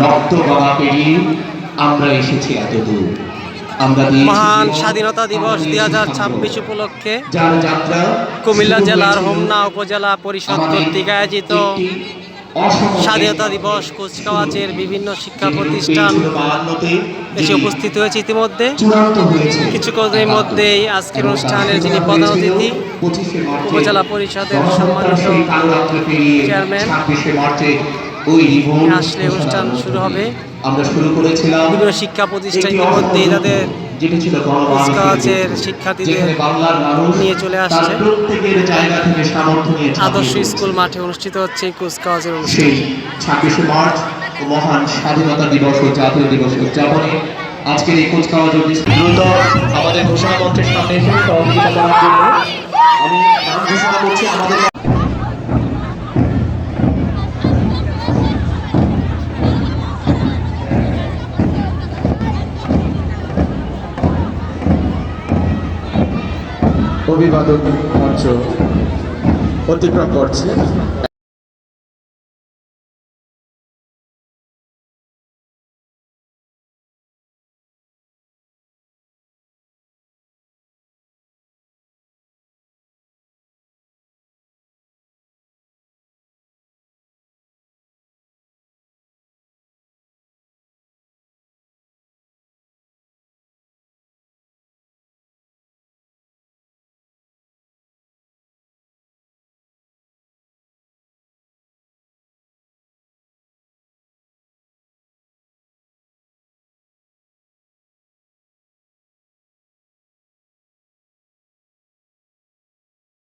রক্ত গড়া পেরিয়ে আমরা এসেছি এত দূর। আমরা মহান স্বাধীনতা দিবস 2026 উপলক্ষে যার যাত্রা কুমিল্লা জেলার হোমনা উপজেলা পরিষদ কর্তৃক আয়োজিত স্বাধীনতা দিবস কুচকাওয়াজের বিভিন্ন শিক্ষা প্রতিষ্ঠান এসে উপস্থিত হয়েছে। ইতিমধ্যে কিছুক্ষণের মধ্যেই আজকের অনুষ্ঠানের যিনি প্রধান অতিথি উপজেলা পরিষদের সম্মানিত চেয়ারম্যান আসলে অনুষ্ঠান শুরু হবে। আমরা শুরু করেছিলাম বিভিন্ন শিক্ষা প্রতিষ্ঠান ইতিমধ্যেই তাদের কুচকাওয়াজের শিক্ষার্থীদের নিয়ে চলে আসছে। আদর্শ স্কুল মাঠে অনুষ্ঠিত হচ্ছে কুচকাওয়াজের অনুষ্ঠান। 26শে মার্চ মহান স্বাধীনতা দিবস ও জাতীয় দিবস উদযাপনে আজকের এই কুচকাওয়াজ দ্রুত আমাদের ঘোষণা মঞ্চের সামনে এসে সহযোগিতা করার জন্য আমি নাম ঘোষণা করছি। আমাদের অভিবাদন মঞ্চ অতিক্রম করছে।